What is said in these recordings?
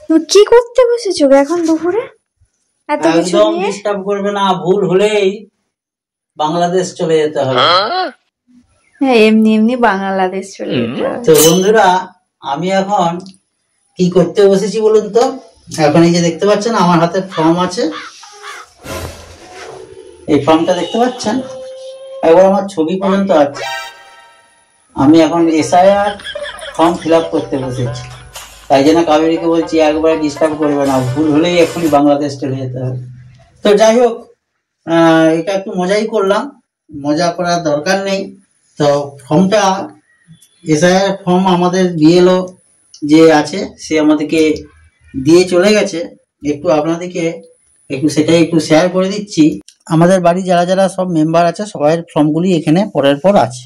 তুমি কি করতে বসেছো এখন দুপুরে? এত কিছু একদম নিয়ে ডিস্টার্ব করবে না, ভুল হলেই বাংলাদেশ চলে যেতে হবে। হ্যাঁ, এমনি এমনি বাংলাদেশ চলে যেতে হবে। তো বন্ধুরা, আমি এখন কি করতে বসেছি বলুন তো? এখন এই যে দেখতে পাচ্ছেন আমার হাতে ফর্ম আছে, এই ফর্মটা দেখতে পাচ্ছেন, একবার আমার ছবি পর্যন্ত আছে। আমি এখন এসআইআর ফর্ম ফিল আপ করতে বসেছি। তাই জন্য কাবেরীকে বলছি একবার ডিস্টার্ব করবে না, ভুল হলেই এখনই বাংলাদেশ চলে যেতে হবে। তো যাই হোক, এটা একটু মজাই করলাম, মজা করার দরকার নেই। তো ফর্মটা এসআইআর ফর্ম আমাদের বিএলও যে আছে সে আমাদেরকে দিয়ে চলে গেছে। একটু আপনাদেরকে সেটাই একটু শেয়ার করে দিচ্ছি। আমাদের বাড়ি যারা যারা সব মেম্বার আছে সবাইয়ের ফর্মগুলি এখানে পরের পর আছে।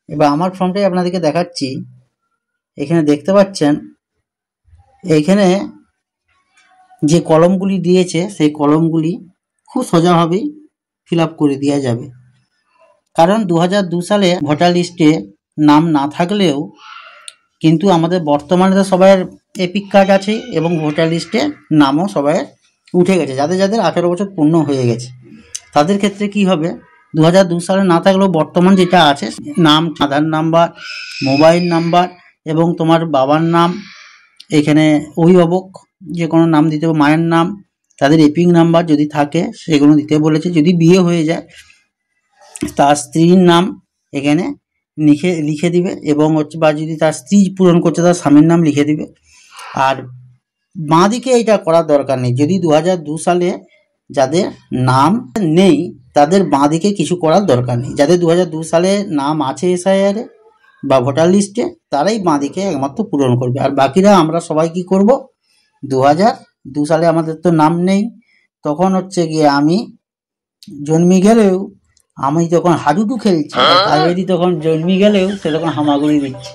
এবার আমার ফর্মটাই আপনাদেরকে দেখাচ্ছি। এখানে দেখতে পাচ্ছেন, এইখানে যে কলমগুলি দিয়েছে সেই কলমগুলি খুব সোজাভাবেই ফিল আপ করে দেওয়া যাবে। কারণ 2002 সালে ভোটার লিস্টে নাম না থাকলেও কিন্তু আমাদের বর্তমানে তো সবাই এপিক কার্ড আছে এবং ভোটার লিস্টে নামও সবাই উঠে গেছে। যাদের যাদের 18 বছর পূর্ণ হয়ে গেছে তাদের ক্ষেত্রে কি হবে, 2002 সালে না থাকলেও বর্তমান যেটা আছে নাম, আধার নাম্বার, মোবাইল নাম্বার এবং তোমার বাবার নাম, এখানে অভিভাবক যে কোনো নাম দিতে হবে, মায়ের নাম, তাদের এপিক নাম্বার যদি থাকে সেগুলো দিতে বলেছে। যদি বিয়ে হয়ে যায় তার স্ত্রীর নাম এখানে লিখে দিবে এবং হচ্ছে, বা যদি তার স্ত্রী পূরণ করছে তার স্বামীর নাম লিখে দিবে। আর বাঁ দিকে এটা করার দরকার নেই। যদি 2002 সালে যাদের নাম নেই তাদের বাঁ দিকে কিছু করার দরকার নেই। যাদের 2002 সালে নাম আছে এসআইআর বা ভোটার লিস্টে তারাই বাঁ দিকে একমাত্র পূরণ করবে। আর বাকিরা আমরা সবাই কি করব, 2002 সালে আমাদের তো নাম নেই, তখন হচ্ছে গিয়ে আমি জন্মে গেলেও আমি তখন হাডুডু খেলছি, কাবেরী তখন জন্মে গেলেও সে তখন হামাগুড়ি দিচ্ছে,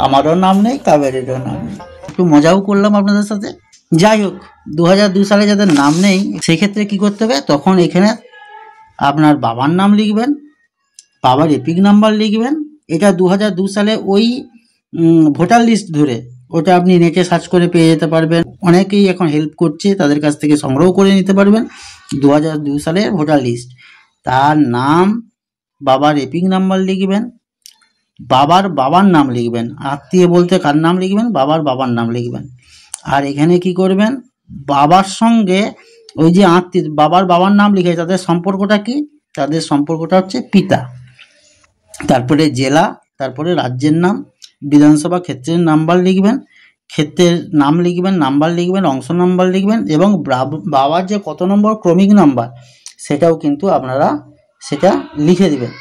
আমারও নাম নেই কাবেরীরও নাম নেই। একটু মজাও করলাম আপনাদের সাথে। যাই হোক, 2002 সালে যাদের নাম নেই সেক্ষেত্রে কি করতে হবে, তখন এখানে আপনার বাবার নাম লিখবেন, বাবার এপিক নাম্বার লিখবেন। এটা 2002 সালে ওই ভোটার লিস্ট ধরে, ওটা আপনি নেটে সার্চ করে পেয়ে যেতে পারবেন। অনেকেই এখন হেল্প করছে, তাদের কাছ থেকে সংগ্রহ করে নিতে পারবেন 2002 সালের ভোটার লিস্ট। তার নাম, বাবার এপিক নাম্বার লিখবেন, বাবার নাম লিখবেন, আত্মীয় বলতে কার নাম লিখবেন, বাবার নাম লিখবেন। আর এখানে কি করবেন, বাবার সঙ্গে ওই যে আত্মীয় বাবার নাম লিখে তাদের সম্পর্কটা কি, তাদের সম্পর্কটা হচ্ছে পিতা, তারপরে জেলা, তারপরে রাজ্যের নাম, বিধানসভা ক্ষেত্রের নাম্বার লিখবেন, ক্ষেত্রের নাম লিখবেন, নাম্বার লিখবেন, অংশ নাম্বার লিখবেন এবং বাবার যে কত নম্বর ক্রমিক নাম্বার সেটাও কিন্তু আপনারা সেটা লিখে দিবেন।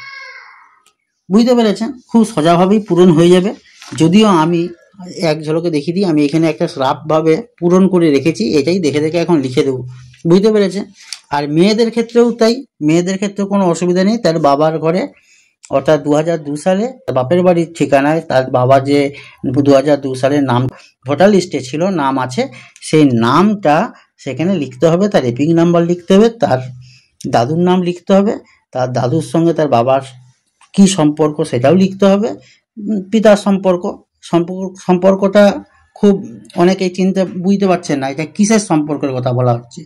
বুঝতে পেরেছেন? খুব সোজাভাবেই পূরণ হয়ে যাবে। যদিও আমি এক ঝলকে দেখিয়ে দিই, আমি এখানে একটা রাফভাবে পূরণ করে রেখেছি, এটাই দেখে দেখে এখন লিখে দেবো। বুঝতে পেরেছেন? আর মেয়েদের ক্ষেত্রেও তাই, মেয়েদের ক্ষেত্রে কোনো অসুবিধা নেই। তার বাবার ঘরে, অর্থাৎ 2002 সালে বাপের বাড়ির ঠিকানায় তার বাবা যে 2002 সালে নাম ভোটার লিস্টে ছিল, নাম আছে, সেই নামটা সেখানে লিখতে হবে, তার এপিক নাম্বার লিখতে হবে, তার দাদুর নাম লিখতে হবে, তার দাদুর সঙ্গে তার বাবার কি সম্পর্ক সেটাও লিখতে হবে, পিতার সম্পর্কটা খুব অনেকেই বুঝতে পারছেন না এটা কিসের সম্পর্কের কথা বলা হচ্ছে।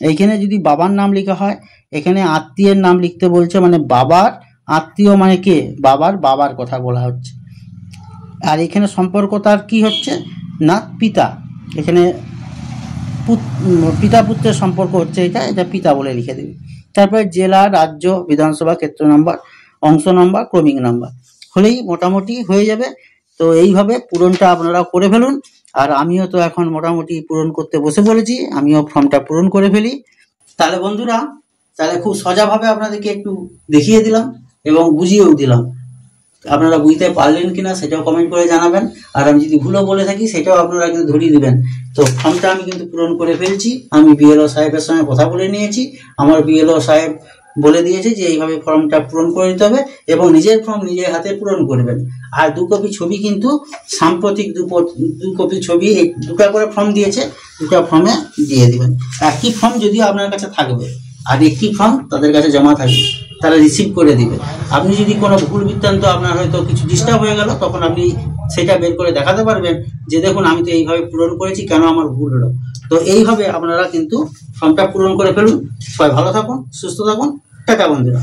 এইখানে যদি বাবার নাম লেখা হয়, এখানে আত্মীয়ের নাম লিখতে বলছে, মানে বাবার আত্মীয় মানে কে, বাবার কথা বলা হচ্ছে। আর এখানে সম্পর্ক তার কি হচ্ছে না, পিতা, এখানে পিতা পুত্রের সম্পর্ক হচ্ছে, এটা পিতা বলে লিখে দেবে। তারপরে জেলা, রাজ্য, বিধানসভা ক্ষেত্র নাম্বার, অংশ নাম্বার, ক্রমিক নাম্বার হলেই মোটামুটি হয়ে যাবে। তো এইভাবে পূরণটা আপনারা করে ফেলুন। আর আমিও তো এখন মোটামুটি পূরণ করতে বসে পড়েছি, আমিও ফর্মটা পূরণ করে ফেলি। তাহলে বন্ধুরা, তাহলে খুব সোজাভাবে আপনাদেরকে একটু দেখিয়ে দিলাম এবং বুঝিয়েও দিলাম। আপনারা বুঝতে পারলেন কিনা সেটাও কমেন্ট করে জানাবেন। আর আমি যদি ভুলও বলে থাকি সেটাও আপনারা কিন্তু ধরিয়ে দিবেন। তো ফর্মটা আমি কিন্তু পূরণ করে ফেলছি। আমি বিএলও সাহেবের সঙ্গে কথা বলে নিয়েছি, আমার বিএলও সাহেব বলে দিয়েছে যে এইভাবে ফর্মটা পূরণ করে দিতে হবে এবং নিজের ফর্ম নিজের হাতে পূরণ করবেন। আর 2 কপি ছবি কিন্তু সাম্প্রতিক 2 কপি ছবি, এই 2টা করে ফর্ম দিয়েছে, 2টা ফর্মে দিয়ে দিবেন। একই ফর্ম যদিও আপনার কাছে থাকবে আর একটি ফর্ম তাদের কাছে জমা থাকবে। তারা রিসিভ করে দিবে। আপনি যদি কোনো ভুল বৃত্তান্ত আপনার হয়তো কিছু ডিস্টার্ব হয়ে গেল, তখন আপনি সেটা বের করে দেখাতে পারবেন যে দেখুন আমি তো এইভাবে পূরণ করেছি, কেন আমার ভুল হলো। তো এইভাবে আপনারা কিন্তু ফর্মটা পূরণ করে ফেলুন। সবাই ভালো থাকুন, সুস্থ থাকুন, টাটা বন্ধুরা।